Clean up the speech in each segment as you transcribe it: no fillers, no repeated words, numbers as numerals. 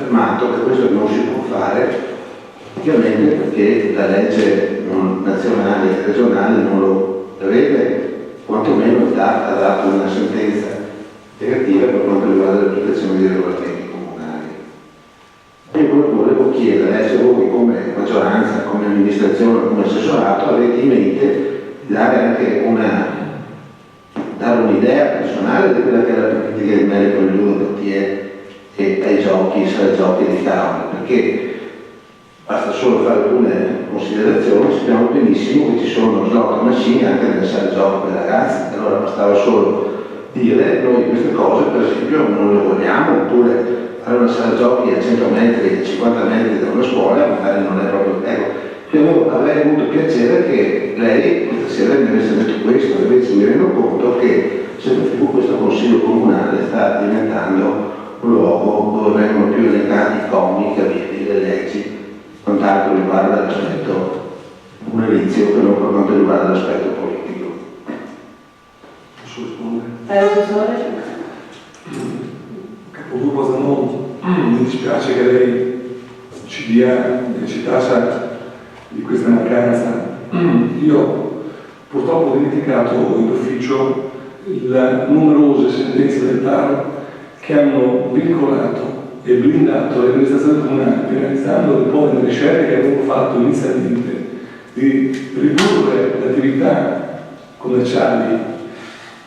affermato che questo non si può fare, ovviamente perché la legge nazionale e regionale non lo prevede, quantomeno ha dato una sentenza negativa per quanto riguarda l'applicazione dei regolamenti comunali. Io volevo chiedere se voi come maggioranza, come amministrazione, come assessorato avete in mente di dare anche dare un'idea personale di quella che è la politica di merito alle ludopatie e ai giochi di tavola, perché basta solo fare alcune considerazioni. Sappiamo benissimo che ci sono slot machine anche nelle sale gioco per ragazzi, allora bastava solo dire noi queste cose per esempio non le vogliamo, oppure fare una sala giochi a 100 metri, a 50 metri da una scuola magari non è proprio ecco. Avrei avuto piacere che lei questa sera mi avesse detto questo, invece mi rendo conto che sempre più questo consiglio comunale sta diventando un luogo dove vengono più elencati i commi, capiti, le leggi, non tanto riguarda l'aspetto edilizio che non per quanto riguarda l'aspetto politico. Posso rispondere? Assessore? Capogruppo Zanon, mi dispiace che lei ci taccia di questa mancanza. Io purtroppo ho dimenticato in ufficio le numerose sentenze del TAR che hanno vincolato e blindato le amministrazioni comunali, penalizzando poi nelle scelte che abbiamo fatto inizialmente di ridurre le attività commerciali,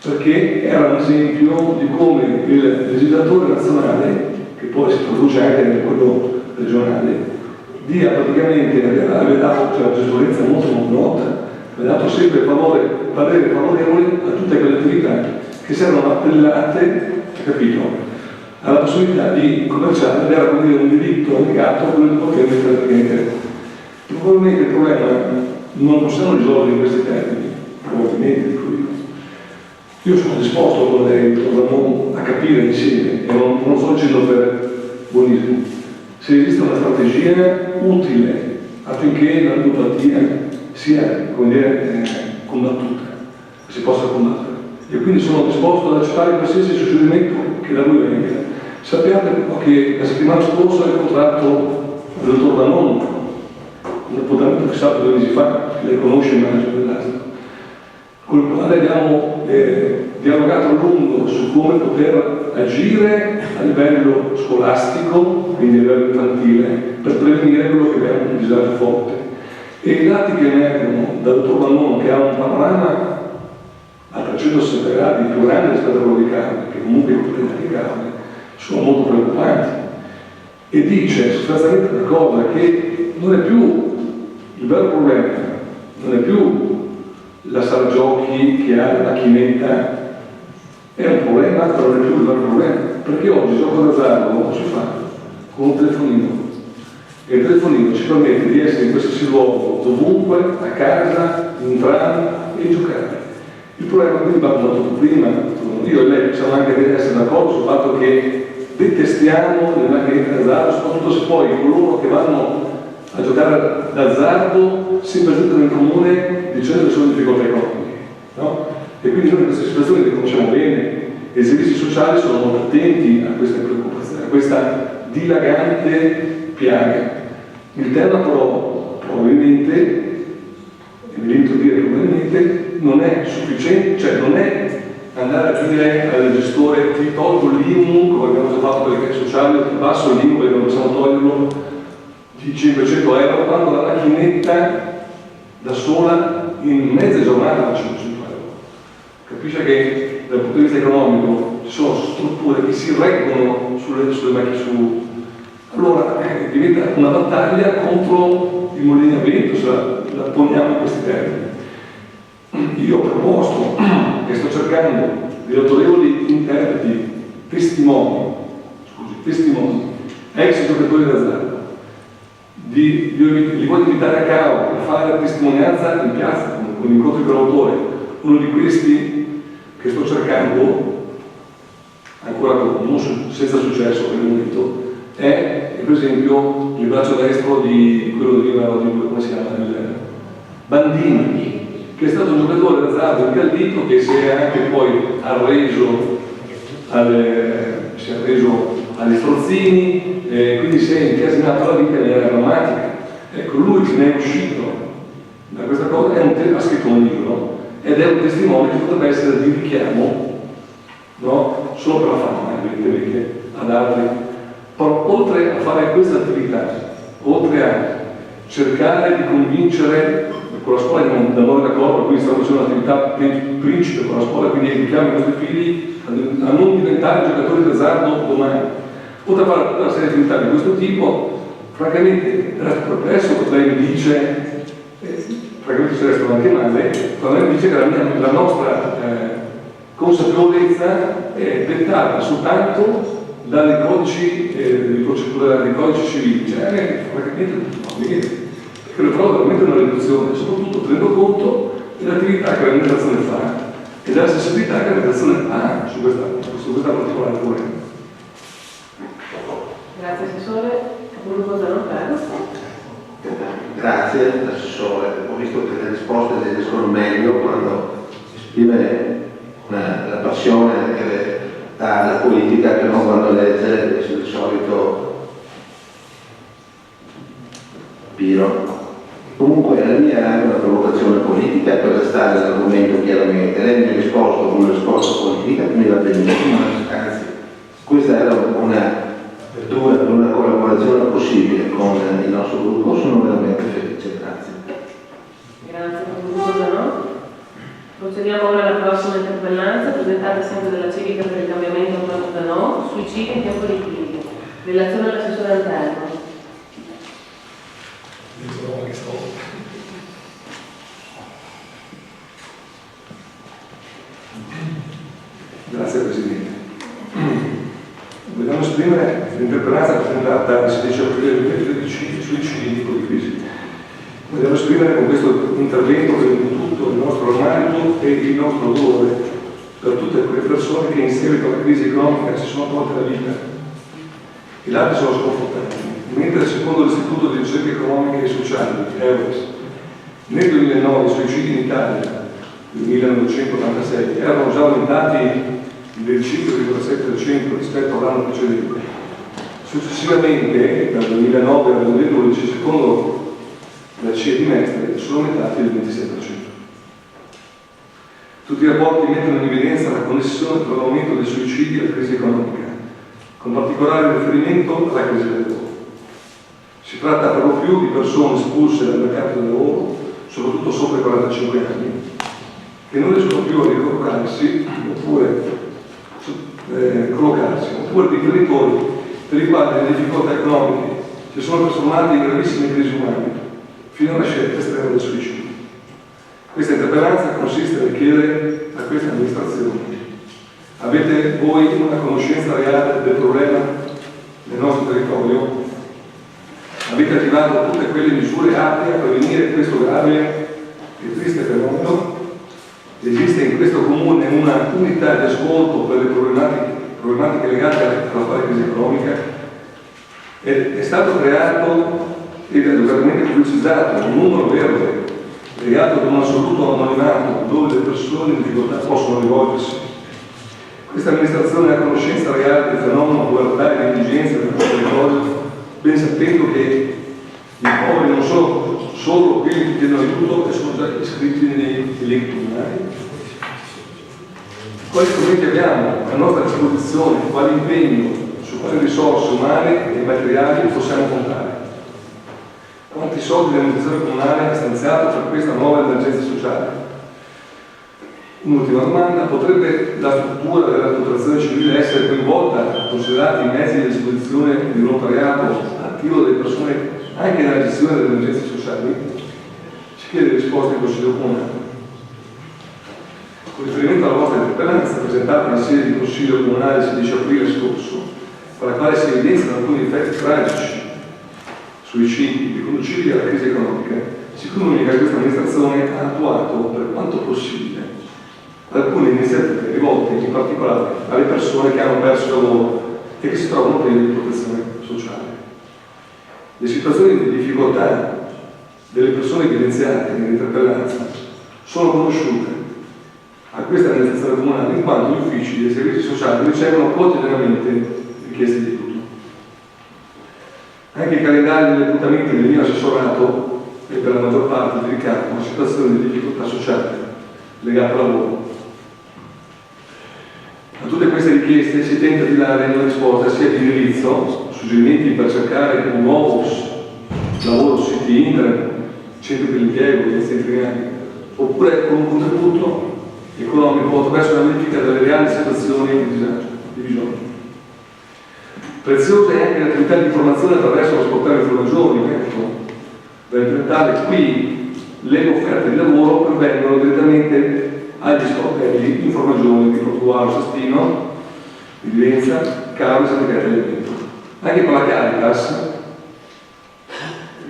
perché era un esempio di come il legislatore nazionale, che poi si traduce anche nel quello regionale, dia praticamente, aveva dato una giurisprudenza molto nota, aveva dato sempre parere favorevole a tutte quelle attività che si erano appellate, capito, alla possibilità di commerciare, era come dire un diritto negato a quello di poter intervenire. Probabilmente il problema non lo possiamo risolvere in questi termini, probabilmente dico io sono disposto con lei a capire insieme, e non lo sto dicendo per buonismo, se esiste una strategia utile affinché la ludopatia sia, come dire, combattuta, si possa combattere. E quindi sono disposto ad accettare qualsiasi suggerimento che da voi venga. Sappiate che la settimana scorsa ho incontrato il dottor Danon, un appuntamento fissato 2 mesi fa, che lei conosce il manager dell'ASL, con il quale abbiamo dialogato a lungo su come poter agire a livello scolastico, quindi a livello infantile, per prevenire quello che abbiamo un disagio forte. E i dati che emergono dal dottor Danon, che ha un panorama a 360 gradi più grande rispetto a quello di Carne, che comunque comprende anche Carne, sono molto preoccupanti, e dice sostanzialmente una cosa, che non è più il vero problema, non è più la sala giochi che ha la macchinetta, è un problema, però non è più il vero problema, perché oggi il gioco d'azzardo non si fa con un telefonino, e il telefonino ci permette di essere in qualsiasi luogo, dovunque, a casa, in tram e giocare. Il problema, quindi va detto prima, io e lei possiamo anche essere d'accordo sul fatto che detestiamo le macchinette d'azzardo, soprattutto se poi coloro che vanno a giocare d'azzardo si presentano in comune dicendo che sono difficoltà economiche, no? E quindi noi in queste situazioni le conosciamo bene e i servizi sociali sono molto attenti a questa preoccupazione, a questa dilagante piaga. Il tema però probabilmente, e mi limito a dire probabilmente, non è sufficiente, cioè non è andare a dire al gestore ti tolgo l'IMU, come abbiamo già fatto per le case sociali, ti passo l'IMU perché non possiamo toglierlo di 500 euro, quando la macchinetta da sola in mezza giornata fa 500 euro. Capisce che dal punto di vista economico ci sono strutture che si reggono sulle macchine. Allora diventa una battaglia contro i mulini a vento, se la poniamo in questi termini. Io ho proposto e sto cercando di autorevoli interpreti, testimoni, ex giocatori d'azzardo, li voglio invitare a Cao per fare la testimonianza in piazza, con incontri con l'autore. Uno di questi che sto cercando, ancora senza successo per il momento, è per esempio il braccio destro di quello di come si chiama? Bandini, che è stato un giocatore d'azzardo incaldito, che si è anche poi arreso agli strozzini, quindi si è incasinato la vita in maniera drammatica. Ecco, lui che ne è uscito da questa cosa, ha scritto un libro ed è un testimone che potrebbe essere di richiamo, no? Solo per la fama, evidentemente, ad altri. Però oltre a fare questa attività, oltre a cercare di convincere con la scuola da noi d'accordo, quindi stiamo facendo un'attività principe con la scuola, quindi educhiamo i nostri figli a non diventare giocatori d'azzardo domani. Oltre a fare tutta una serie di attività di questo tipo, francamente il resto perplesso, lei mi dice, francamente se resto anche male, quando lei mi dice che la nostra consapevolezza è dettata soltanto dai codici di procedura, dai codici civili, cioè francamente non niente. Che lo trovo veramente una riduzione, soprattutto tenendo conto dell'attività che l'amministrazione fa e della sensibilità che l'amministrazione ha su questa particolare problema. Grazie Assessore. Capoluogo Zanò, prego. Grazie Assessore, ho visto che le risposte le riescono meglio quando esprime la passione che dà alla politica che non quando legge il solito Piro. Comunque la mia è anche una provocazione politica per restare all'argomento chiaramente. Lei mi ha risposto con una risposta politica che mi va benissimo, anzi questa era un'apertura per una collaborazione possibile con il nostro gruppo, sono veramente felice, grazie. Grazie Capoluogo Zanò. Procediamo ora alla prossima interpellanza, presentata sempre dalla Civica per il Cambiamento Antonio Zanò, suicidi in tempo di crisi. Relazione all'assessore Antelmo. Grazie Presidente. Vogliamo esprimere l'interpellanza presentata il 16 aprile 2013 sui suicidi di crisi. Vogliamo esprimere con questo intervento tutto il nostro rammarico e il nostro dolore per tutte quelle persone che in seguito alla crisi economica si sono tolte la vita e altri sono sconfortati. Mentre secondo l'Istituto di Ricerche Economiche e Sociali, EURES, nel 2009 i suicidi in Italia, nel 1986, erano già aumentati del 5,7% rispetto all'anno precedente. Successivamente, dal 2009 al 2012, secondo la CIE di Mestre, sono aumentati del 26%. Tutti i rapporti mettono in evidenza la connessione tra l'aumento dei suicidi e la crisi economica, con particolare riferimento alla crisi del lavoro. Si tratta per lo più di persone espulse dal mercato del lavoro, soprattutto sopra i 45 anni, che non riescono più a ricollocarsi oppure di creditori per i quali le difficoltà economiche si sono trasformate in gravissime crisi umane, fino alla scelta estrema del suicidio. Questa interpellanza consiste nel chiedere a queste amministrazioni: avete voi una conoscenza reale del problema nel nostro territorio? Avete attivato tutte quelle misure atte a prevenire questo grave e triste fenomeno? Esiste in questo comune una unità di ascolto per le problematiche legate alla crisi economica? È stato creato ed adeguatamente pubblicizzato un numero verde legato ad un assoluto anonimato dove le persone in difficoltà possono rivolgersi? Questa amministrazione ha conoscenza reale del fenomeno povertà e di indigenza del nostro territorio, ben sapendo che i poveri non sono solo quelli che chiedono aiuto e sono già iscritti nei elenchi comunali. Quali strumenti abbiamo a nostra disposizione, quali impegno, su quali risorse umane e materiali possiamo contare? Quanti soldi l'amministrazione comunale ha stanziato per questa nuova emergenza sociale? Un'ultima domanda: potrebbe la struttura della protezione civile essere coinvolta, considerati i mezzi a disposizione di volontariato attivo delle persone anche nella gestione delle emergenze sociali? Ci chiede risposte in Consiglio Comunale. Con riferimento alla vostra interpellanza presentata in sede di Consiglio Comunale il 16 aprile scorso, con la quale si evidenziano alcuni effetti tragici suicidi riconducibili alla crisi economica, si comunica che questa amministrazione ha attuato, per quanto possibile, alcune iniziative rivolte in particolare alle persone che hanno perso il lavoro e che si trovano prive di protezione sociale. Le situazioni di difficoltà delle persone evidenziate nell'interpellanza sono conosciute a questa amministrazione comunale in quanto gli uffici dei servizi sociali ricevono quotidianamente richieste di aiuto. Anche il calendario degli appuntamenti del mio assessorato è per la maggior parte dedicato a una situazione di difficoltà sociale legata al lavoro. A tutte queste richieste si tenta di dare una risposta sia di indirizzo, suggerimenti per cercare un nuovo lavoro su siti internet, centri per l'impiego, agenzie triennali, oppure con un contributo economico attraverso una verifica delle reali situazioni di disagio, di bisogno. Preziosa è anche l'attività di informazione attraverso lo sportello Informagioni, per implementare qui le offerte di lavoro pervengono direttamente agli sportelli Informagioni di Portuale, Sestino, di Vicenza, Caro e Santa Caterina. Anche con la Caritas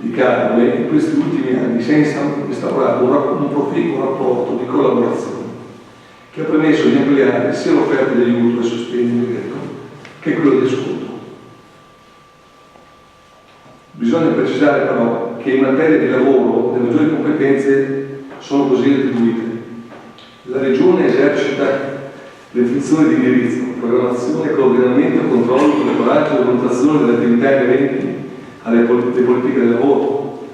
di Carole in questi ultimi anni si è instaurato un proficuo rapporto di collaborazione che ha permesso di ampliare sia l'offerta di aiuto e sostegno diretto che quello di ascolto. Bisogna precisare però che in materia di lavoro le maggiori competenze sono così attribuite. La Regione esercita le funzioni di indirizzo, programmazione, coordinamento, controllo, monitoraggio e valutazione delle attività inerenti alle politiche del lavoro.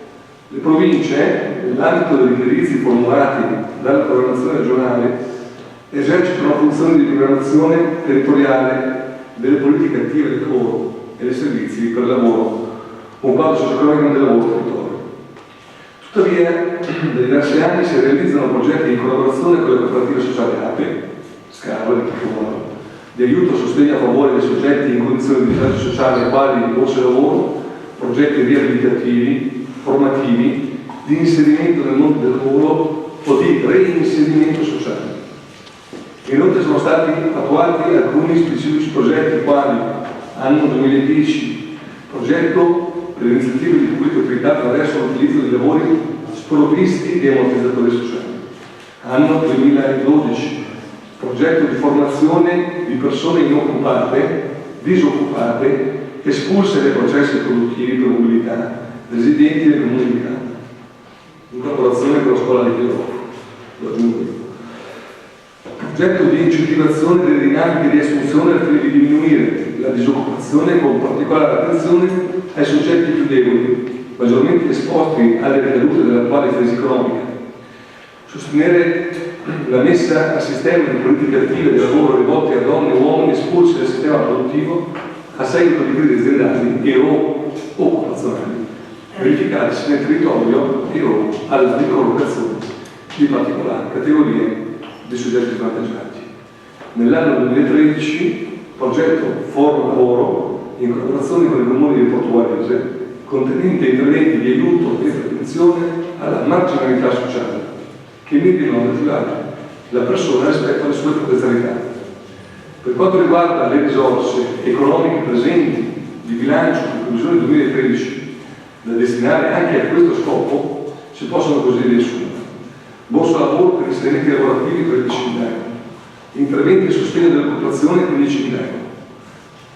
Le province, nell'ambito degli indirizzi formulati dalla programmazione regionale, esercitano funzioni di programmazione territoriale delle politiche attive del lavoro e dei servizi per il lavoro, un quadro socio-economico del lavoro territorio. Tuttavia, da diversi anni si realizzano progetti in collaborazione con le cooperative sociali APE, Scala di Portuale, di aiuto e sostegno a favore dei soggetti in condizioni di disagio sociale quali borse lavoro, progetti riabilitativi, formativi, di inserimento nel mondo del lavoro o di reinserimento sociale. Inoltre sono stati attuati alcuni specifici progetti quali anno 2010, progetto per le iniziative di pubbliche utilità attraverso l'utilizzo di lavori sprovvisti di ammortizzatori sociali. Anno 2012, progetto di formazione di persone inoccupate, disoccupate, espulse dai processi produttivi per mobilità, residenti nel comune di Milano, in collaborazione con la scuola di Piero. Progetto di incentivazione delle dinamiche di assunzione al fine di diminuire la disoccupazione con particolare attenzione ai soggetti più deboli, maggiormente esposti alle ricadute dell'attuale crisi economica. Sostenere la messa a sistema di politiche attive di lavoro rivolte a donne e uomini espulsi dal sistema produttivo a seguito di crisi aziendali e o occupazionali, verificatisi nel territorio e o alla ricollocazione di particolari categorie di soggetti svantaggiati. Nell'anno 2013, progetto Forum Lavoro, in collaborazione con i comuni di Portugalese, contenente interventi di aiuto e prevenzione alla marginalità sociale, che mirino ad aiutare la persona rispetto alle sue potenzialità. Per quanto riguarda le risorse economiche presenti di bilancio di previsione 2013, da destinare anche a questo scopo, si possono così riassumere. Borsa lavoro per inserimenti lavorativi 13.000 euro, interventi a sostegno dell'occupazione 15.000 euro,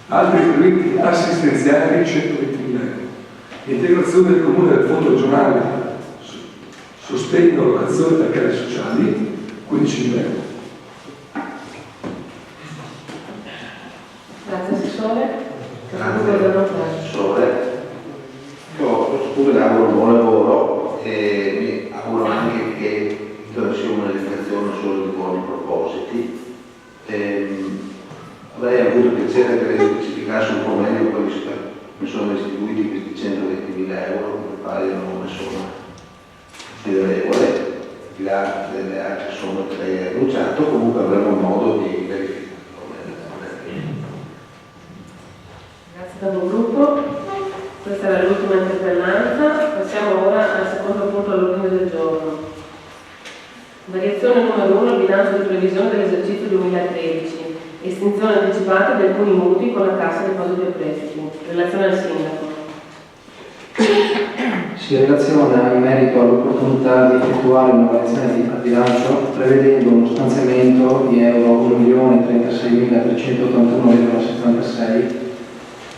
altri interventi assistenziali 120.000 euro, integrazione del comune del fondo regionale, sostegno allocazione per case sociali 15.000 euro. Grazie Assessore. Assessore. Io scuso le auguro un buon lavoro e mi auguro anche che sia una lezione solo di buoni propositi. Avrei avuto piacere che lei specificasse un po' meglio quelli che mi sono distribuiti questi 120.000 euro, che paiono una somma considerevole, al di là delle altre somme che lei ha annunciato. Comunque avremo modo di verificare. Grazie capogruppo. Questa era l'ultima interpellanza. Passiamo ora al secondo punto all'ordine del giorno. Variazione numero 1 al bilancio di previsione dell'esercizio 2013. Estinzione anticipata di alcuni mutui con la Cassa Depositi e Prestiti. Relazione al Sindaco. Si relaziona in merito all'opportunità di effettuare una variazione di bilancio prevedendo uno stanziamento di euro 1.036.381,76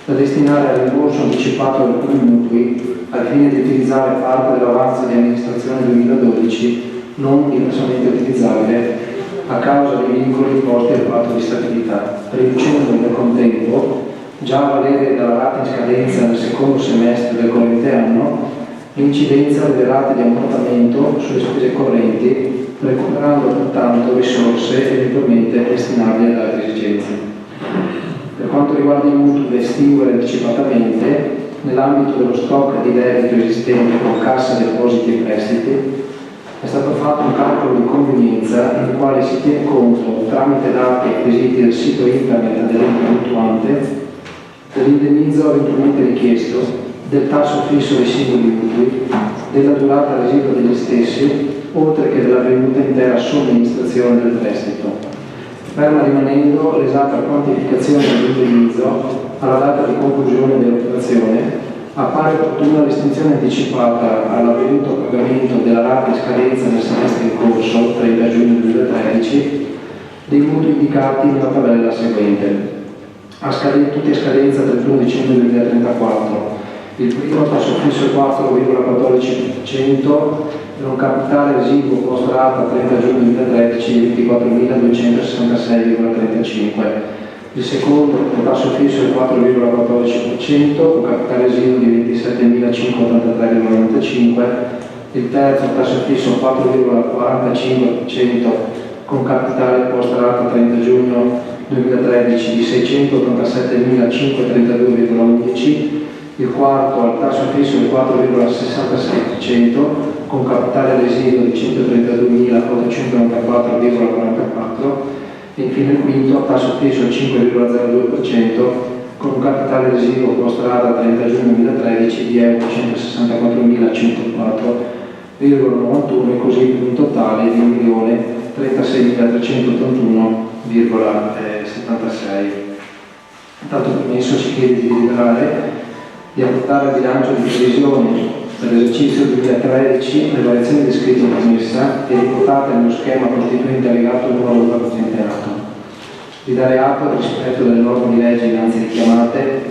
da destinare al rimborso anticipato di alcuni mutui al fine di utilizzare parte dell'avanzo di amministrazione 2012 non diversamente utilizzabile a causa dei vincoli imposti al patto di stabilità, riducendo nel contempo già a valere dalla rata in scadenza nel secondo semestre del corrente anno, l'incidenza delle rate di ammortamento sulle spese correnti, recuperando pertanto risorse eventualmente destinabili ad altre esigenze. Per quanto riguarda i mutui da estinguere anticipatamente, nell'ambito dello stock di debito esistente con cassa, depositi e prestiti, è stato fatto un calcolo di convenienza nel quale si tiene conto, tramite dati acquisiti dal sito internet dell'ente mutuante, dell'indennizzo eventualmente richiesto, del tasso fisso dei singoli mutui, della durata residua degli stessi, oltre che dell'avvenuta intera somministrazione del prestito, ferma rimanendo l'esatta quantificazione dell'indennizzo alla data di conclusione dell'operazione. Appare opportuna l'estensione anticipata all'avvenuto pagamento della rata in scadenza nel semestre in corso, 30 giugno 2013, dei mutui indicati nella tabella seguente. Tutti a scadenza 31 dicembre 2034. Il primo tasso fisso 4,14% per un capitale residuo post rata 30 giugno 2013 di 24.266,35. Il secondo un tasso fisso del 4,14%, un capitale residuo di 27.583,95. Il terzo un tasso fisso 4,45% con capitale post rata 30 giugno 2013 di 687.532,11. Il quarto al tasso fisso del 4,66% con capitale residuo di 132.894,44. e infine il quinto a tasso fisso al 5,02% con un capitale residuo post rata 30 giugno 2013 di euro 164.104,91 e così per un totale di 1.036.381,76. Tanto permesso si chiede di deliberare di adottare il bilancio di previsione per l'esercizio 2013 le variazioni descritte in premessa e riportate nello schema costituente allegato numero 1 presente in atto, di dare atto del rispetto delle norme di legge innanzi richiamate,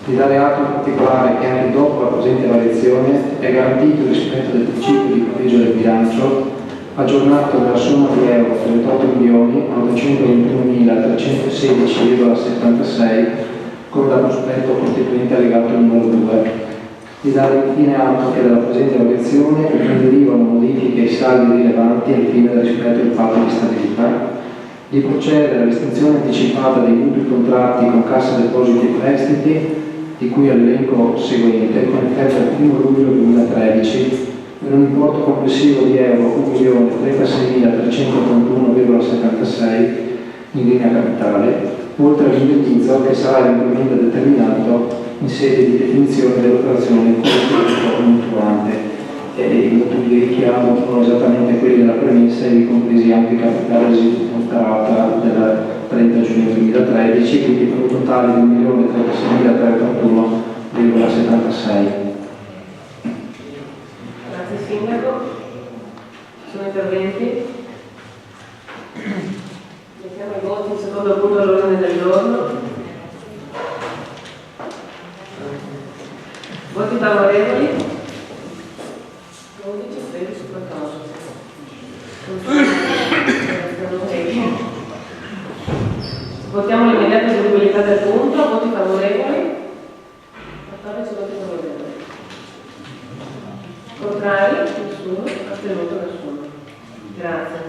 di dare atto in particolare che anche dopo la presente variazione è garantito il rispetto del principio di pareggio del bilancio, aggiornato nella somma di euro 38.921.316,76 con da prospetto costituente allegato numero 2. Di dare infine atto che dalla presente variazione ne derivano modifiche ai saldi rilevanti al fine del rispetto del patto di stabilità, di procedere all'estensione anticipata dei mutui contratti con cassa depositi e prestiti, di cui all'elenco seguente, con effetto al 1 luglio 2013, per un importo complessivo di euro 1.036.381,76 in linea capitale, oltre all'indennizzo che sarà eventualmente determinato in sede di definizione dell'operazione con il mutuante. I motivi di richiamo sono esattamente quelli della premessa, e compresi anche il capitale residuo contratta del 30 giugno 2013, quindi per un totale di 1.036.381,76. Grazie Sindaco. Sono interventi? Mettiamo i voti il secondo punto all'ordine del giorno. Voti favorevoli? 12, 13, 14. Votiamo l'immediata eseguibilità del punto. Voti favorevoli? 14 voti favorevoli. Contrari? Nessuno. Astenuto? Nessuno. Grazie.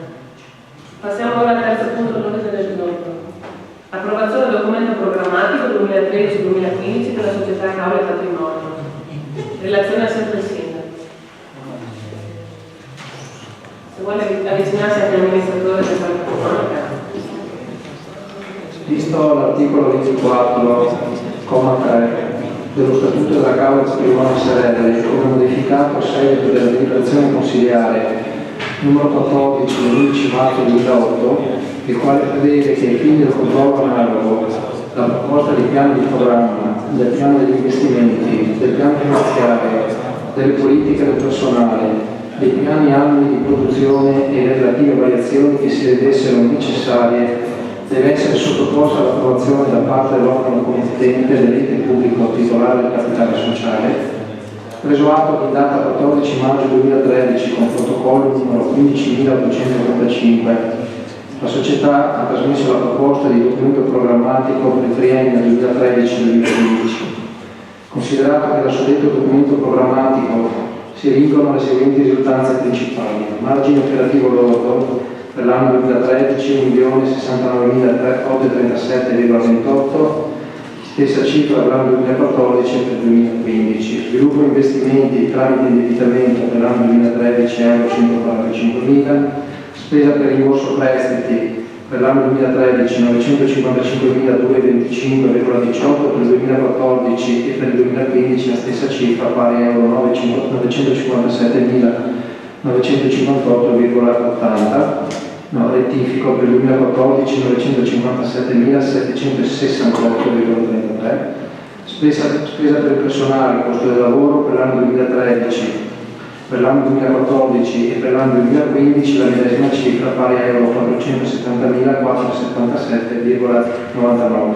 Passiamo ora al terzo punto all'ordine del giorno. Approvazione del documento programmatico 2013-2015 della società Caule Patrimonio. Relazione sempre il sindaco. Se vuole avvicinarsi anche all'amministratore del patrimonio, grazie. Visto l'articolo 24,3 dello Statuto della Caule Patrimonio SRL, come modificato a seguito della deliberazione consiliare numero 14 dell'11 marzo 2008, il quale prevede che ai fini del controllo analogo la proposta di piano di programma, del piano degli investimenti, del piano finanziario, delle politiche del personale, dei piani annui di produzione e le relative variazioni che si rendessero necessarie, deve essere sottoposta all'approvazione da parte dell'organo competente dell'ente pubblico titolare del capitale sociale, preso atto che in data 14 maggio 2013 con protocollo numero 15.835 La società ha trasmesso la proposta di documento programmatico per il triennio 2013-2015. Considerato che dal suddetto documento programmatico si rincono le seguenti risultanze principali: margine operativo lordo per l'anno 2013 1.069.837,28, stessa cifra per l'anno 2014 e per il 2015. Sviluppo investimenti tramite indebitamento per l'anno 2013 euro 145.000, spesa per rimborso prestiti per l'anno 2013 955.225,18, per il 2014 e per il 2015 la stessa cifra pari a euro 957.958,80. Rettifico per il 2014 957.768,33. Spesa per il personale, costo del lavoro per l'anno 2013, per l'anno 2014 e per l'anno 2015 la medesima cifra pari a euro 470.477,99.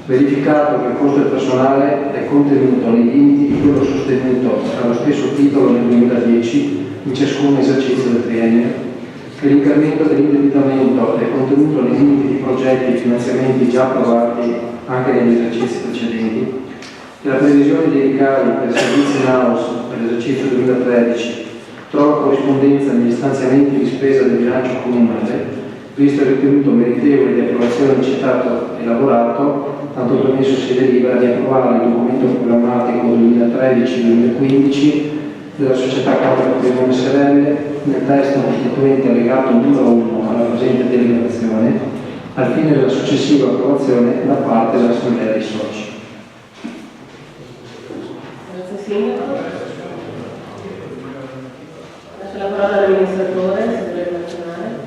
Verificato che il costo del personale è contenuto nei limiti di quello sostenuto allo stesso titolo nel 2010 in ciascun esercizio del triennio, che l'incremento dell'indebitamento è contenuto nei limiti di progetti e finanziamenti già approvati anche negli esercizi precedenti, che la previsione dei ricavi per servizi in house per l'esercizio 2013 trova corrispondenza negli stanziamenti di spesa del bilancio comunale, visto il ritenuto meritevole di approvazione citato e lavorato, tanto permesso si delibera di approvare il documento programmatico 2013-2015 della società Camera Patrimonio SRL nel testo costituente allegato numero 1 alla presente deliberazione, al fine della successiva approvazione da parte dell'Assemblea dei Soci. Grazie Sindaco. Lascio la parola all'amministratore, segreterio nazionale.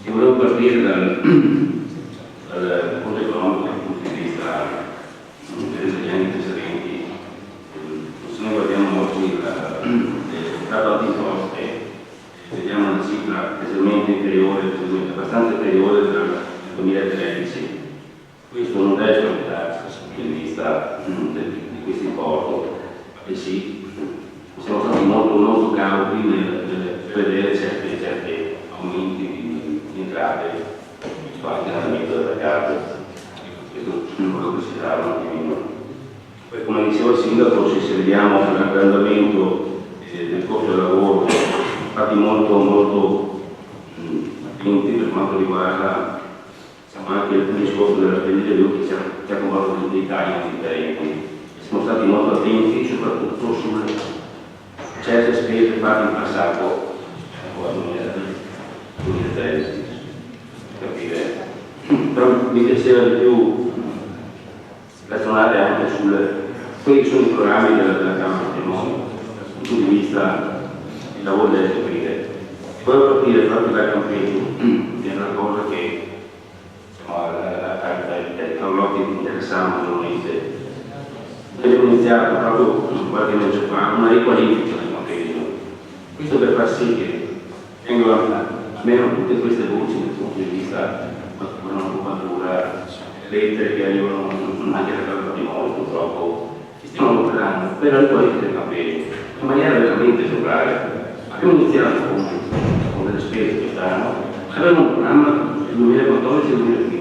Volevo partire dal punto economico, dal punto di vista degli anni precedenti. Se noi guardiamo oggi le tratte imposte, vediamo una cifra leggermente inferiore, abbastanza inferiore del 2013. Questo non deve spaventare dal punto di vista di questo importo, e sì, siamo stati molto cauti nel prevedere certi aumenti di entrate, anche nell'ambito del mercato. Questo non volevo precisare un attimino. Poi, come diceva il sindaco, se vediamo l'andamento del costo del lavoro, stati molto attenti per quanto riguarda anche il discorso della spesa che ci ha comportato dei tagli differenti. Siamo stati molto attenti soprattutto sulle certe spese fatte in passato, al 2013, capire. Però mi piaceva di più ragionare anche su quelli che sono i programmi della Camera Patrimonio, dal punto di vista del lavoro delle scoprire. Volevo partire proprio dal Campegno, che è una cosa che ai Carlotti interessava maggiormente. Abbiamo iniziato proprio qualche mese fa una riqualifica del Campegno. Questo per far sì che vengano almeno tutte queste voci dal punto di vista della occupatura, lettere che arrivano anche dal patrimonio, purtroppo stiamo operando per la riqualifica del Campegno in maniera veramente esemplare. Abbiamo iniziato con delle spese quest'anno, avevamo un programma del 2014 e 2015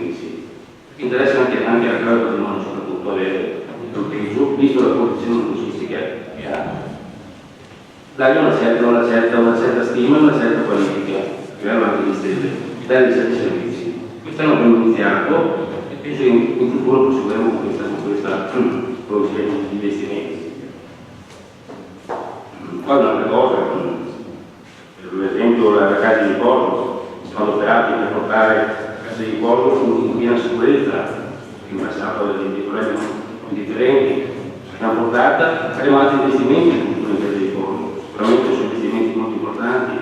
che interessa anche alla Camera Patrimonio soprattutto avere l'utilizzo, visto la condizione logistica che ha. Dare una certa stima e una certa qualifica, che erano anche gli stessi, dare certi servizi. Quest'anno abbiamo iniziato e penso che in futuro proseguiremo con questa politica di investimenti. Poi un'altra cosa, per esempio la casa di riposo, siamo operati per portare la casa di riposo in piena sicurezza, in passato aveva dei problemi differenti, l'abbiamo portata, faremo altri investimenti sulle case di riposo. Sicuramente sono investimenti molto importanti,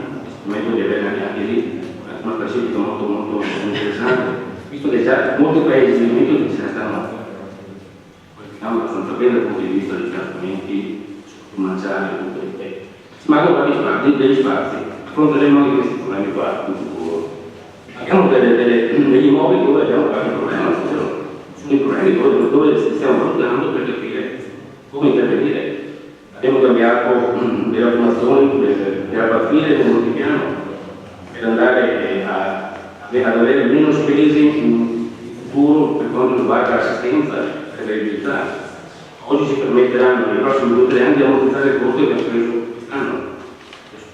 meglio di avere anche lì una classifica molto interessante, visto che già molti paesi del mondo se ne stanno abbastanza bene dal punto di vista dei trattamenti commerciali e tutto il tempo. Ma non degli spazi, affronteremo anche questi problemi qua in futuro. Anche abbiamo degli immobili dove abbiamo qualche problema, sono i problemi dove stiamo valutando per capire come intervenire. Abbiamo cambiato delle automazioni della partire del multipiano per andare ad avere meno spese in futuro per quanto riguarda l'assistenza e la viabilità. Oggi ci permetteranno nei prossimi 2 o 3 anni di amortizzare il costo che abbiamo preso quest'anno.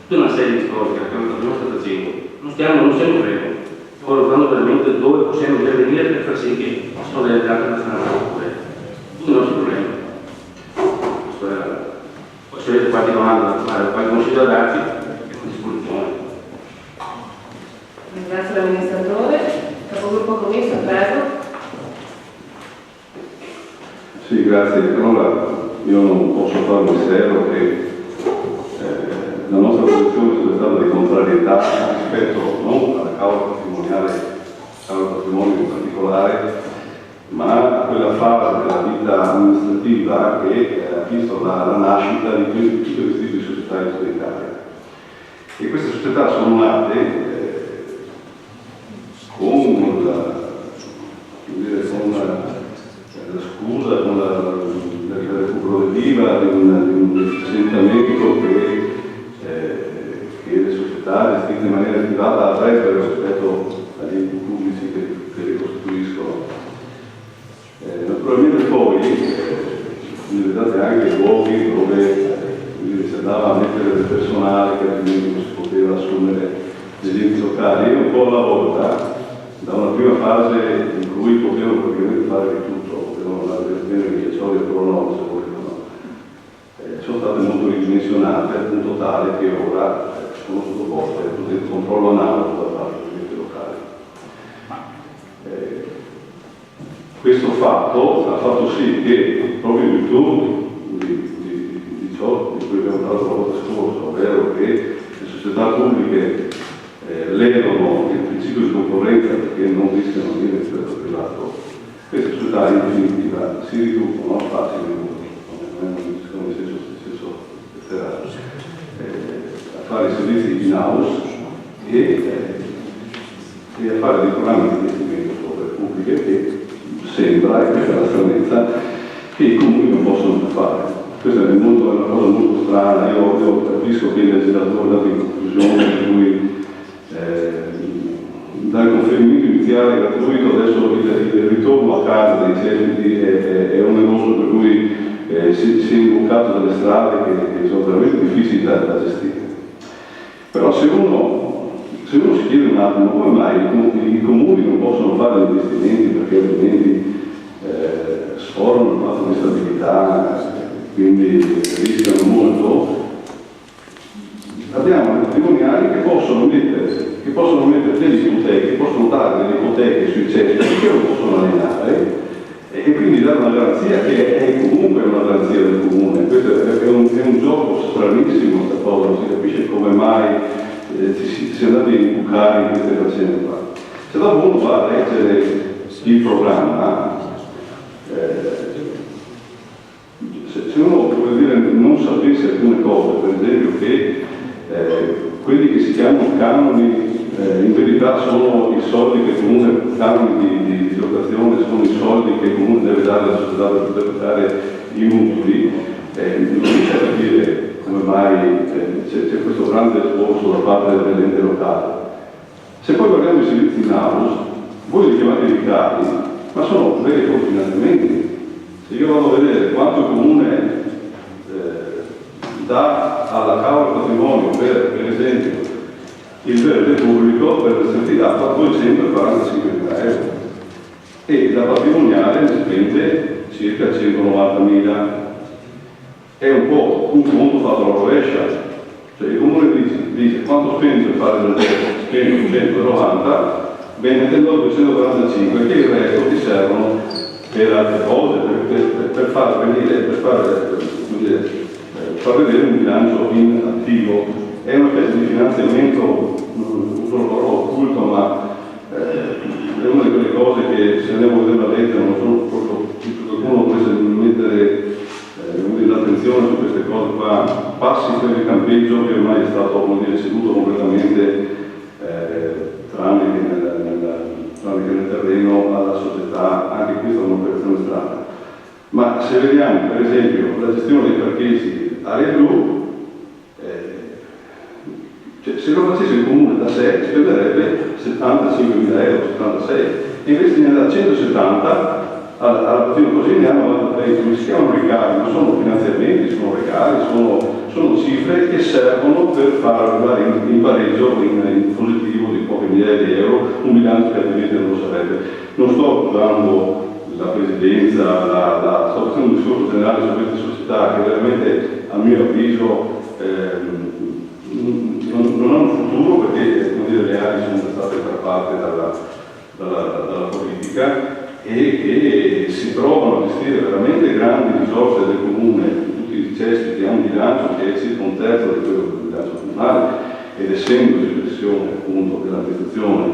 Tutta una serie di cose che abbiamo stato facendo. Non siamo fermi, stiamo valutando veramente dove possiamo intervenire per far sì che ci sono delle altre nazionali pure. Tutti i nostri problemi. Poi se avete qualche domanda, qualche consiglio da darci, siamo a disposizione. Grazie all'amministratore. Capogruppo commesso, prego. Sì, grazie. Allora, io non posso fare mistero che la nostra posizione è stata di contrarietà rispetto non alla causa patrimoniale, causa patrimonio in particolare, ma a quella fase della vita amministrativa che ha visto la nascita di tutti questi tipi di società ipotecarie. E queste società sono nate con la scusa, con la recuperativa di un efficientamento che le società gestite in maniera privata avrebbero rispetto agli enti pubblici che le costituiscono. Naturalmente poi vedete anche luoghi dove si andava a mettere del personale che altrimenti non si poteva assumere degli enti locali, e un po' alla volta, da una prima fase in cui potevano praticamente fare di tutto, potevano andare bene che ciò e no, se volevano, sono state molto ridimensionate al punto tale che ora sono sottoposte al controllo analogo da parte degli enti locali. Questo fatto ha fatto sì che, proprio in virtù di ciò di cui abbiamo parlato la volta scorsa, ovvero che le società pubbliche ledono il principio di concorrenza perché non rischiano di venire rispetto al privato, queste società in definitiva si riducono a spazi ridotti, non è nel senso letterario, a fare servizi in house e a fare dei programmi di investimento su opere pubbliche che sembra, e questa è la stranezza, che i comuni non possono più fare. Questa è una cosa molto strana. Io capisco che il legislatore ha dato in conclusione per cui dal conferimento iniziale gratuito adesso il ritorno a casa dei cespiti è oneroso, per cui si è imboccato delle strade che sono veramente difficili da gestire. Però se uno si chiede un attimo come mai i comuni non possono fare gli investimenti perché altrimenti sforano il patto di stabilità, quindi rischiano molto, abbiamo dei patrimoniali che possono mettere delle ipoteche, possono dare delle ipoteche sui cespiti che non possono alienare e quindi dare una garanzia che è comunque una garanzia del comune. Questo è un gioco stranissimo, questa cosa, non si capisce come mai si è andati a imbucare in queste faccende qua. Se dopo uno va a leggere il programma, se uno non sapesse alcune cose, per esempio che quelli che si chiamano canoni in verità sono i soldi che il comune, canoni di locazione sono i soldi che il comune deve dare alla società per poter pagare i mutui, non riesce a capire come mai c'è questo grande sforzo da parte dell'ente locale. Se poi guardiamo i servizi in house, voi li chiamate ricavi, ma sono veri e propri finanziamenti. Se io vado a vedere quanto il comune dà alla causa patrimonio per esempio il verde pubblico per essere dato 245.000 euro e la patrimoniale ne spende circa 190.000. È un po' un conto fatto alla rovescia, cioè il comune dice quanto spende per fare del verde, spende 190, vendendo 245, che il resto ti servono per altre cose, per far vedere un bilancio in attivo. È una specie di finanziamento, un loro occulto, ma è una di quelle cose che se andiamo a vedere la legge non sono proprio, qualcuno potesse mettere l'attenzione su queste cose qua. Passi per il campeggio che ormai è stato ceduto completamente tranne che nel tranne che nel terreno, alla società, anche questa è un'operazione strana. Ma se vediamo per esempio la gestione dei parcheggi area blu, se lo facesse il comune da sé spenderebbe 75.000 euro, 76, e invece ne dà 170 alla partita, così ne hanno 30, si chiamano ricavi, non sono finanziamenti, sono ricavi, sono cifre che servono per far arrivare in pareggio, in positivo di poche migliaia di euro, un bilancio che altrimenti non lo sarebbe. Non sto accusando la presidenza, sto facendo un discorso generale su queste società che veramente a mio avviso non hanno un futuro, perché le aree sono state trappate dalla politica e che si trovano a gestire veramente grandi risorse del comune, tutti i cesti che hanno un bilancio che è circa un terzo di quello del bilancio comunale, ed essendo espressione appunto dell'amministrazione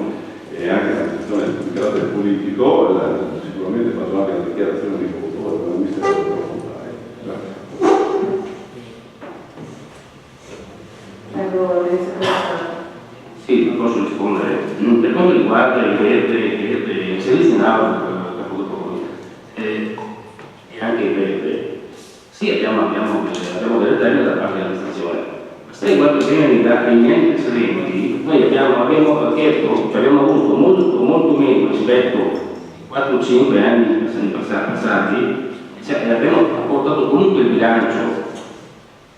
e anche l'amministrazione di carattere politico, sicuramente faccio anche la dichiarazione di voto per l'amministrazione da votare. Sì, posso rispondere. Per quanto riguarda i verde, servizi in aula, e anche i verde, sì, abbiamo delle termine da parte dell'amministrazione. Se riguarda gli enti precedenti, noi abbiamo chiesto, abbiamo avuto molto meno rispetto ai 4-5 anni passati, abbiamo portato comunque il bilancio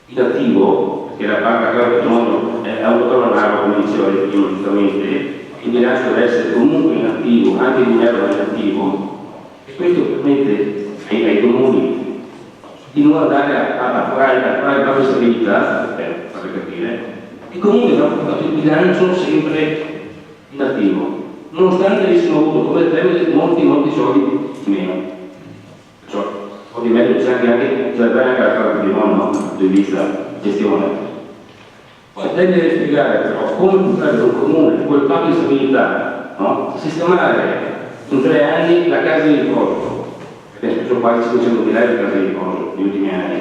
in attivo, che la parte patrimonio è autotronale, come diceva lei prima giustamente, il bilancio deve essere comunque in attivo, anche il dinero è in attivo, e questo permette ai comuni di non andare a fare la propria stabilità, per farvi capire, e comunque abbiamo portato il bilancio sempre in attivo, nonostante avessimo avuto come termine molti soldi in meno. Perciò, ovviamente c'è anche la parte patrimonio, no? Dal punto di vista gestione. Poi lei deve spiegare però come potrebbe un comune quel patto di stabilità, no? Sistemare in 3 anni la casa di riposo, perché ha speso quasi 500.000 euro di casa di riposo negli ultimi anni,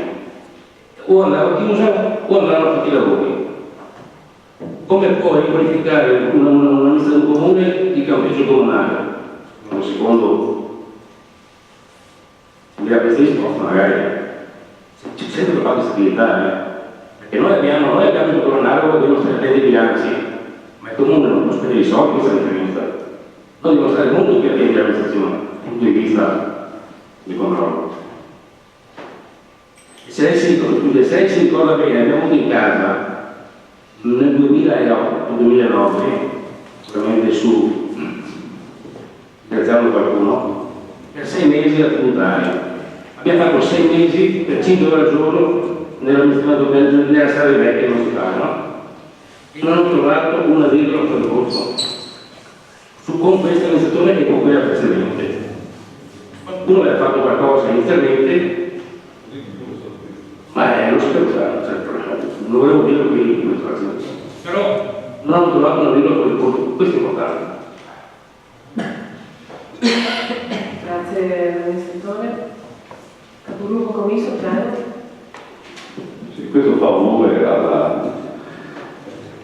o andava chiusa o andavano fatti i lavori. Come può riqualificare un'amministrazione comune di campeggio comunale? Secondo la risposta magari c'è sempre il patto di stabilità, perché noi abbiamo il governare, dobbiamo stare attenti ai bilanci, ma il comune non può spendere i soldi questa differenza. Noi dobbiamo stare molto più attenti all'amministrazione dal punto di vista di controllo. Se lei si ricorda bene, abbiamo avuto in casa nel 2008-2009, sicuramente ringraziando qualcuno, per 6 mesi da tributario. Abbiamo fatto 6 mesi per 5 ore al giorno nella strada vecchia non si fa, no? E non ho trovato una virgola per corso con questa amministrazione e con quella precedente. Qualcuno aveva fatto qualcosa inizialmente, ma non si pensava, non volevo dirlo qui, però non ho trovato una virgola per corso, questo è importante. Grazie amministratore. Capoluogo commisso, prego. Sì, questo fa onore alla...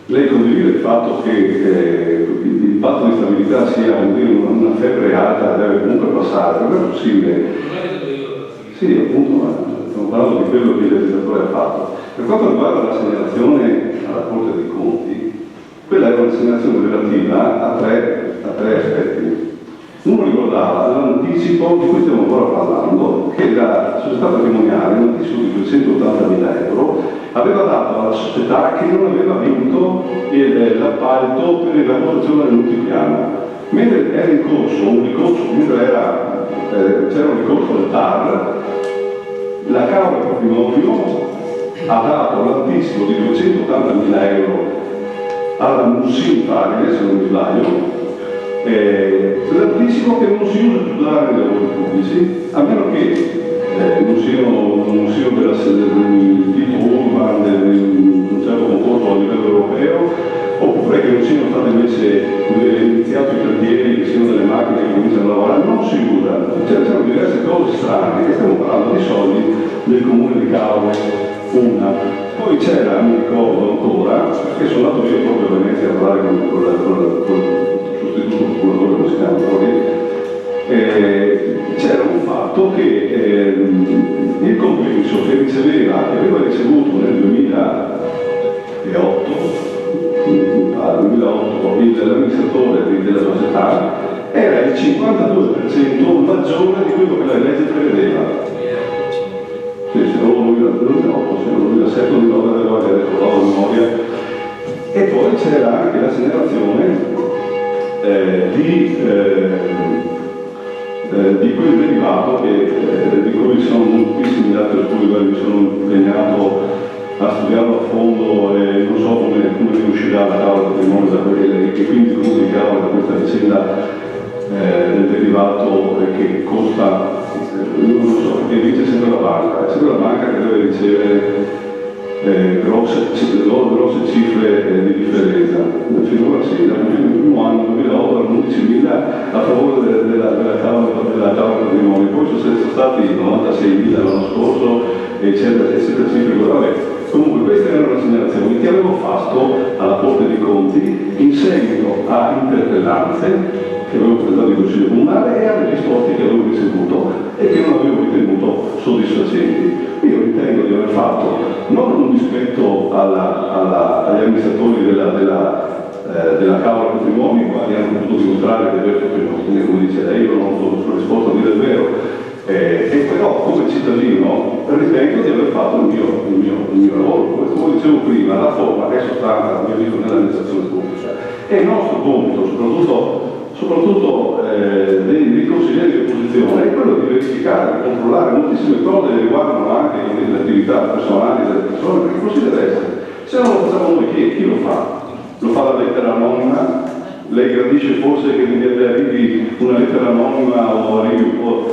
Lei condivide il fatto che il patto di stabilità sia una febbre alta, deve comunque passare, non è possibile. Sì, appunto, ma stiamo parlando di quello che il legislatore ha fatto. Per quanto riguarda la segnalazione alla Corte dei Conti, quella è una segnalazione relativa a tre aspetti. Uno riguardava l'anticipo di cui stiamo ancora parlando, che la società patrimoniale, un anticipo di 280.000 euro, aveva dato alla società che non aveva vinto l'appalto per la costruzione del multipiano. Mentre era in corso un ricorso, c'era un ricorso del TAR, la Camera Patrimonio ha dato l'anticipo di 280.000 euro alla Municipale, se non mi sbaglio, l'anticipo che non si usa più dare nei lavori pubblici, a meno che non siano della tipo urban, un certo concorso a livello europeo, oppure che non siano state invece iniziati i cantieri, che siano delle macchine che cominciano a lavorare, non si usa. C'erano diverse cose strane, che stiamo parlando di soldi del comune di Caove. una. Poi c'era, mi ricordo ancora, perché sono andato io proprio a Venezia a parlare con il sostituto procuratore, come si chiama c'era un fatto che il compenso che aveva ricevuto nel 2008 l'amministratore della società era il 52% maggiore di quello che la legge prevedeva. Se non il 2008, se non il 2007, non mi ricordo adesso la memoria. E poi c'era anche la segnalazione di quel derivato di cui sono moltissimi altri studi, mi sono impegnato a studiarlo a fondo e non so come ne uscirà la tavola di patrimonio da quelle e quindi comunicavo da questa vicenda del derivato che costa, non lo so, che dice sempre la banca che deve ricevere grosse cifre di differenza. Finora sì, dal primo anno 2008 erano 11.000 a favore della tavola patrimonio, poi sono stati 96.000 l'anno scorso e c'è cifre. Vabbè, comunque queste erano le segnalazioni che avevo fatto alla Corte dei Conti in seguito a interpellanze che avevo presentato in Consiglio Comunale e alle risposte che avevo ricevuto e che non avevo ritenuto soddisfacenti. Io ritengo di aver fatto non un dispetto agli amministratori della Camera Patrimonio, i quali hanno potuto dimostrare di aver fatto, come dice lei, io non sono risposto a dire il vero, e però come cittadino ritengo di aver fatto il mio lavoro. Come dicevo prima, la forma è sostanza, a mio avviso, nell'amministrazione pubblica. E il nostro compito, soprattutto dei consiglieri di opposizione, è quello di verificare, di controllare moltissime cose che riguardano anche le attività personali delle persone, perché così deve essere. Se non lo facciamo noi, chi lo fa? Lo fa la lettera anonima? Lei gradisce forse che arrivi una lettera anonima o arrivi un po'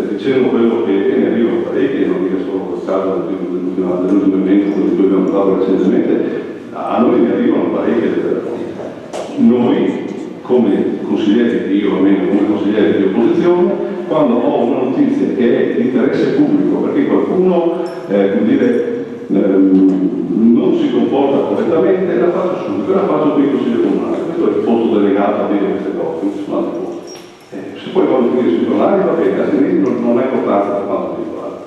dicendo quello che ne arrivano parecchie, non mica solo quel caso dell'ultimo evento di cui abbiamo parlato recentemente, a noi ne arrivano parecchie lettere anonime. Noi, come consiglieri, io almeno come consigliere di opposizione, quando ho una notizia che è di interesse pubblico perché qualcuno non si comporta correttamente, la faccio subito, la faccio qui in Consiglio Comunale. Questo è il posto delegato a dire queste cose, non ci sono altri posti. Se poi vanno a finire sui giornali va bene, altrimenti non ha importanza per quanto mi riguarda.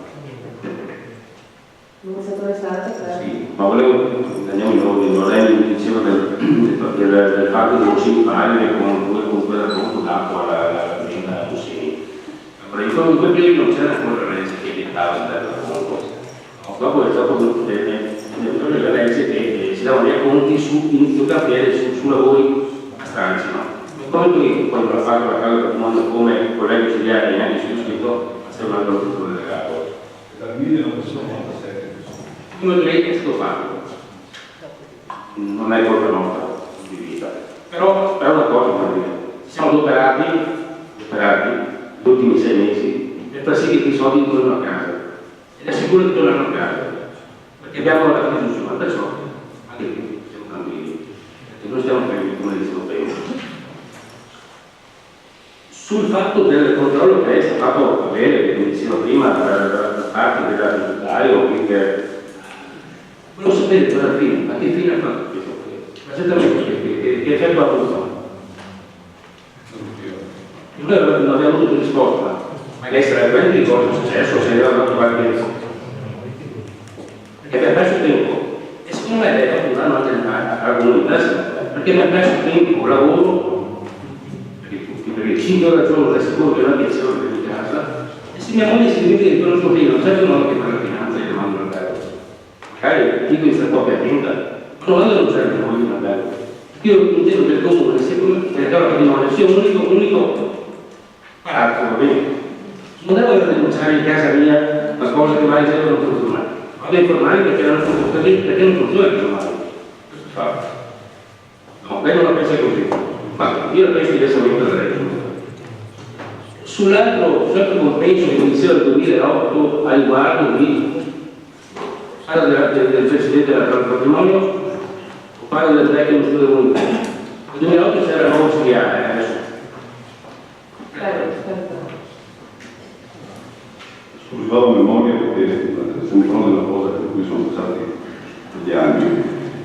Sì, ma andiamo in ordine, lei diceva del fatto di non si fare con quel racconto dato all'azienda Rossini. In quel periodo non c'era ancora la legge che vietava il racconto. Dopo è stato la legge che si davano dei conti su inizio cartiere su lavori a stralci, no? Come qui, quando l'ha fatto la casa del mondo come collega ausiliare neanche scritto, c'è un altro tutore delegato. Dal 1997. Come lei è stato fatto? Non è colpa nostra di vita. Però è una cosa da dire. Siamo adoperati gli ultimi 6 mesi per far sì che i soldi tornino a casa. Ed è sicuro che tornano a casa. Perché abbiamo la fiducia, perciò anche qui siamo tranquilli. Perché noi stiamo fermi, come dicevo prima. Sul fatto del controllo che è stato fatto avere, come dicevo prima, da parte dell'aziendario, volevo sapere alla fine, a che fine ha fatto questo? Esattamente, che effetto ha avuto? Noi non abbiamo avuto risposta, ma lei sarebbe bene di cosa è successo, se aveva dato qualche. Perché abbiamo perso tempo. E secondo me lei ha fatto un anno anche perché abbiamo perso tempo, lavoro, perché 5 ore al giorno è sicuro che non è piacevole per in casa, e se mia moglie si divide con il suo figlio, non certo non che fa la finanza e le mando al bello. Magari dico in questa coppia attenta, ma non c'è mia moglie al bello. Io intendo che il comune, se il patrimonio sia un unico palazzo, va bene? Non devo denunciare in casa mia la cosa che vale 0 non funziona. Vado a informare perché non funziona il normale. Questo è fatto. No, lei non la pensa così. Ma io la penso diversamente da lei. Sull'altro compenso che diceva del 2008 a riguardo del Presidente del patrimonio, o parlo del vecchio museo dell'unità. Nel 2008 c'era il nuovo ausiliare, adesso. Scusi, vado a memoria perché stiamo parlando di una cosa per cui sono passati degli anni.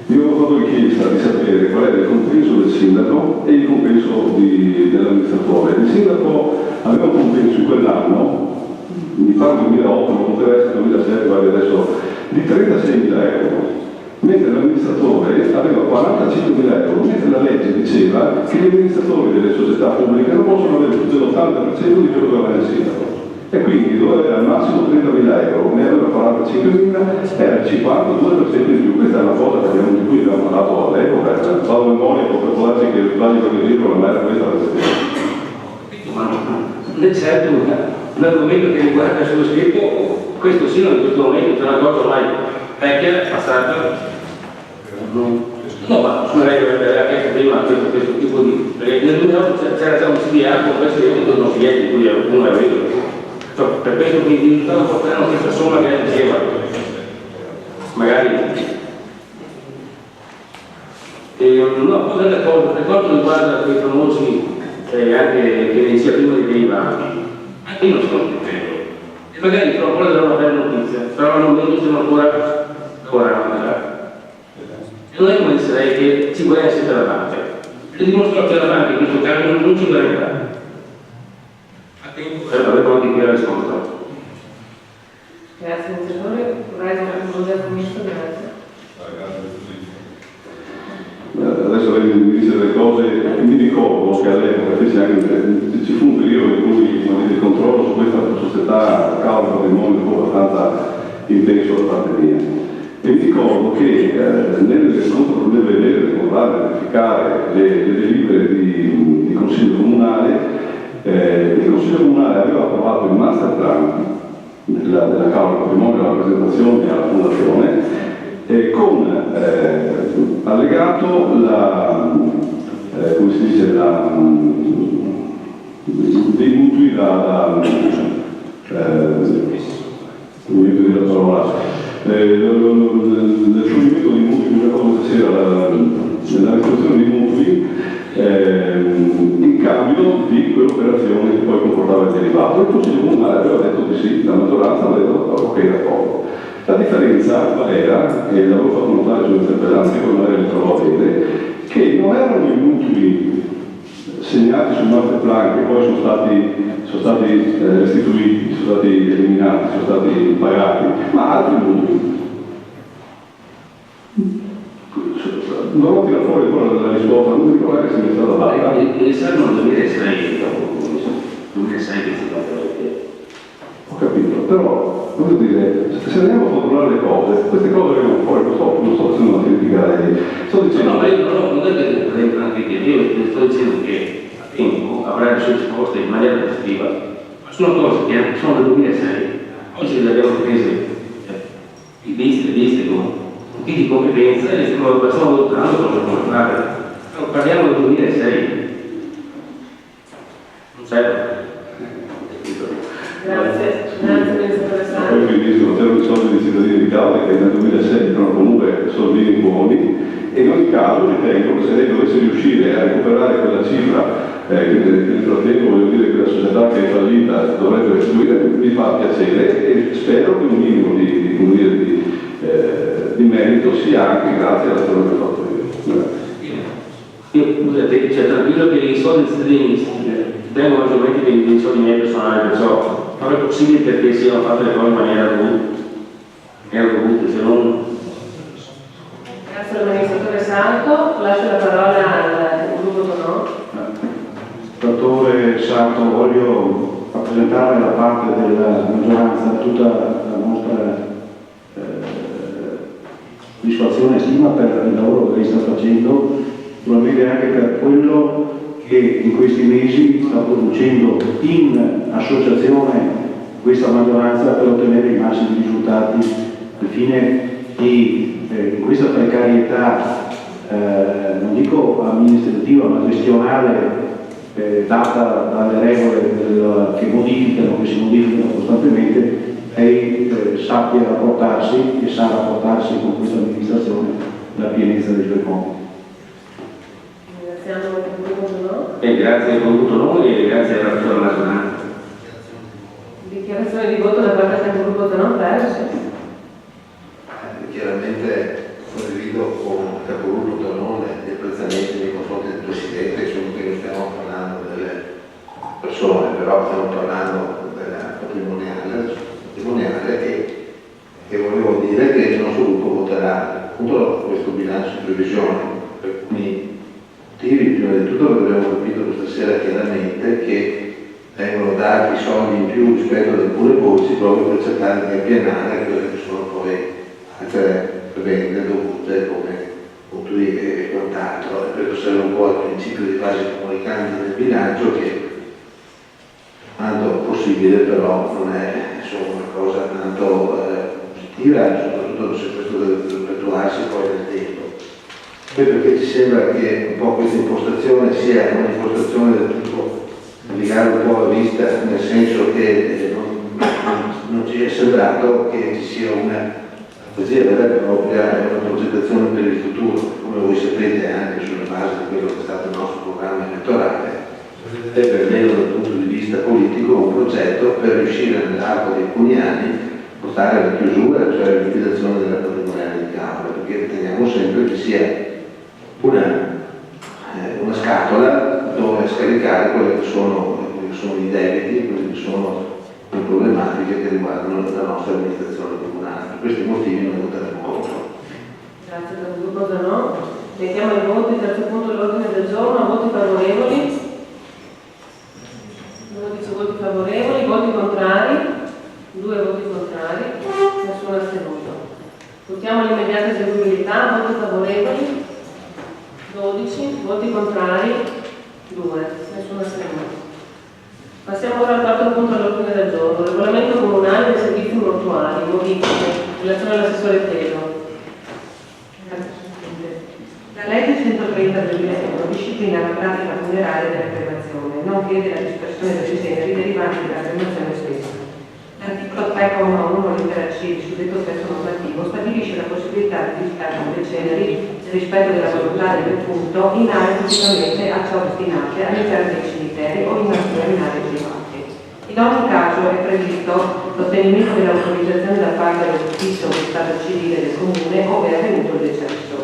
Io ho fatto richiesta di sapere qual era il compenso del sindaco e il compenso dell'amministratore. Il sindaco aveva un compenso in quell'anno, mi pare 2008, ma poteva essere 2007, guardi adesso, di 36.000 euro, mentre l'amministratore aveva 45.000 euro, mentre la legge diceva che gli amministratori delle società pubbliche non possono avere più dell'80% di quello che aveva il sindaco. E quindi dove avere al massimo 30.000 euro, ne aveva 45.000, era il 52% in più. Questa è una cosa di cui abbiamo parlato all'epoca, vado a memoria, può darsi che sbagli qualche dico, ma era questa la questione. Certo, nel momento che riguarda sullo scritto, questo sì, in questo momento c'è una cosa ormai vecchia, passata. No, ma sulla regola aveva chiesto prima questo tipo di. Perché nel 2008 c'era già un CDA con questo evento non clienti, di cui uno è venuto. Per questo quindi il risultato può prendere questa somma che lei diceva. Magari. No, poi per quanto riguarda quei famosi anche che ne sia prima di derivanti, anche io non sono contento. E magari tra un po' darò una bella notizia, però al momento siamo ancora lavorando. E non è come dire lei che ci vuole essere la banca. Le dimostro che la banca in questo caso non ci vuole entrare. Avevo anche qui la risposta. Grazie amministratore, vorrei concludere con questo, grazie. Adesso lei mi dice delle cose, mi ricordo che all'epoca ci fu un periodo in cui il controllo su questa società causa patrimonio fu abbastanza intenso da parte mia. E mi ricordo che nelle verificare le delibere di Consiglio Comunale, il Consiglio Comunale aveva approvato il master plan della Causa Patrimonio alla presentazione alla Fondazione con allegato come si dice, dei mutui del scioglimento dei mutui, come c'era la restituzione dei mutui in cambio di quell'operazione che poi comportava il derivato. Il Consiglio Comunale aveva detto di sì, la maggioranza aveva detto ok, d'accordo. La differenza qual era, e l'avevo fatto notare sull'interpellanza, che non era il trovo a vedere, che non erano i mutui segnati sul master plan che poi sono stati restituiti, sono stati eliminati, sono stati pagati, ma altri mutui. Non tira fuori la risposta, non mi ricordo che si è stata data. Il servo nel 2006, che si fa. Ho capito, però voglio dire, se andiamo a controllare le cose, queste cose vengono fuori, non sto facendo una critica a lei. Sto dicendo. No, ma io non è che anche che io sto dicendo che a tempo avrà le sue risposte in maniera positiva. Sono cose che sono del 2006, oggi le abbiamo prese viste con di competenza e stiamo valutando cosa come fare. Parliamo del 2006. Non serve. Grazie amministratore Sala. Poi mi dicono che c'erano i soldi dei cittadini di Cauda che nel 2006 erano comunque soldini buoni e in ogni caso ritengo che se lei dovesse riuscire a recuperare quella cifra che nel frattempo voglio dire che la società che è fallita dovrebbe restituire, mi fa piacere e spero che un minimo di merito sia anche grazie all'azione che ho fatto io. Scusate, cioè tranquillo che i soldi dei cittadini tengo maggiormente dei soldi miei personali, perciò non è possibile perché siano fatte le cose in maniera dovuta, se non. Grazie all'amministratore Santo, lascio la parola al gruppo Tonò. Amministratore Santo, voglio rappresentare da parte della maggioranza tutta la nostra soddisfazione e stima per il lavoro che lei sta facendo, probabilmente anche per quello che in questi mesi sta producendo in associazione questa maggioranza per ottenere i massimi risultati al fine di, in questa precarietà, non dico amministrativa ma gestionale, data dalle regole che si modificano costantemente, lei sappia rapportarsi e sa rapportarsi con questa amministrazione la pienezza dei suoi compiti. Ringraziamo il gruppo Tonò. E grazie al conduto noi e grazie alla maggioranza. Dichiarazione di voto da parte Zanò, prego, sì. Chiaramente condivido con il capogruppo Tonone gli apprezzamenti nei confronti del Presidente, insomma che non stiamo parlando delle persone, però stiamo parlando della patrimoniale e volevo dire che il nostro gruppo voterà contro questo bilancio di previsione per alcuni motivi. Prima di tutto perché abbiamo capito questa sera chiaramente che vengono dati soldi in più rispetto ad alcune voci proprio per cercare di appianare quelle che sono poi altre prebende dovute come utili e quant'altro, e per osservare un po' il principio di base comunicante del bilancio che quanto possibile però non è insomma, una cosa tanto positiva, soprattutto se questo deve perpetuarsi poi nel tempo. Poi perché ci sembra che un po' questa impostazione sia un'impostazione del tipo legare un po' la vista, nel senso che non ci è sembrato che ci sia una strategia vera e propria e una progettazione per il futuro, come voi sapete anche sulla base di quello che è stato il nostro programma elettorale, è per me dal punto di vista politico un progetto per riuscire nell'arco di alcuni anni a portare alla chiusura, cioè alla liquidazione della patrimoniale di Cavour, perché riteniamo sempre che sia una scatola dove scaricare quelli che sono i debiti, quelle che sono le problematiche che riguardano la nostra amministrazione comunale. Per questi motivi noi voteremo contro. Grazie per il gruppo Zanò. Mettiamo ai voti il terzo punto dell'ordine del giorno, voti favorevoli. 12 voti favorevoli, voti contrari, 2 voti contrari, nessuno astenuto. Votiamo l'immediata eseguibilità, voti favorevoli, 12, voti contrari, 2, nessuno astenuto. Passiamo ora al quarto punto all'ordine del giorno, regolamento comunale dei servizi mortuari, modifiche, in relazione all'assessore Telo. La legge 130 del 2001 disciplina la pratica funeraria della cremazione, nonché della dispersione delle ceneri derivanti dalla cremazione stessa. L'articolo 3,1 lettera C del suddetto testo normativo stabilisce la possibilità di discarica delle ceneri nel rispetto della volontà del defunto in aree tipicamente a ciò destinate all'interno dei cimiteri o in aree private. In ogni caso è previsto l'ottenimento dell'autorizzazione da parte dell'ufficio di Stato civile del Comune ove è avvenuto il decesso.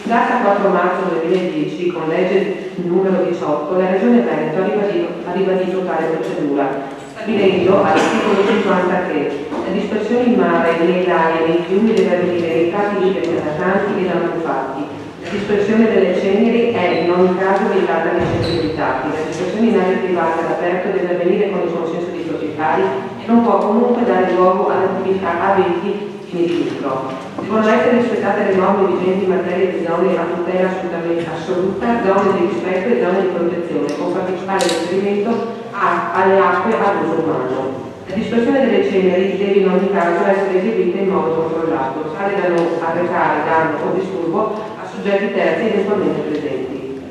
In data 4 marzo 2010, con legge numero 18, la Regione Veneto ha ribadito tale procedura, stabilendo all'articolo 50 che la dispersione in mare, nei laghi e nei fiumi deve avvenire nei casi liberi da natanti e da manufatti. La dispersione delle ceneri è in ogni caso vietata nei centri abitati. La dispersione in aree private all'aperto deve avvenire con il consenso dei proprietari e non può comunque dare luogo ad attività aventi fini di lucro. Devono essere rispettate le norme vigenti in materia di zone a tutela assolutamente assoluta, zone di rispetto e zone di protezione, con particolare riferimento alle acque ad uso umano. La dispersione delle ceneri deve in ogni caso essere eseguita in modo controllato, tale da non arrecare danno o disturbo a soggetti terzi eventualmente presenti.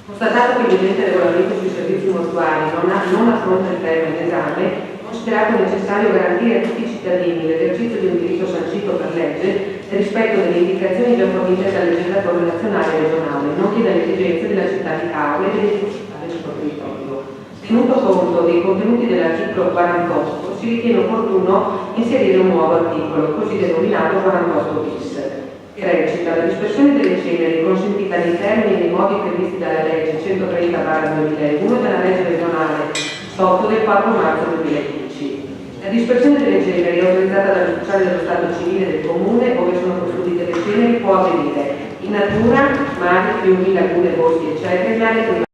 Constatato che il vigente regolamento sui servizi mortuari non affronta il tema in esame, considerato necessario garantire a tutti i cittadini l'esercizio di un diritto sancito per legge nel rispetto delle indicazioni già fornite dal legislatore nazionale e regionale, nonché dalle esigenze della città di Cavour e delle città del suo territorio. Tenuto conto dei contenuti dell'articolo 48, si ritiene opportuno inserire un nuovo articolo, così denominato 48 bis, che recita: la dispersione delle ceneri consentita nei termini e nei modi previsti dalla legge 130/2001 e dalla legge regionale 8 del 4 marzo 2010. La dispersione delle ceneri autorizzata dall'ufficiale dello Stato civile del Comune, ove sono custodite le ceneri, può avvenire in natura, mari, fiumi, lagune, boschi, eccetera, in aree private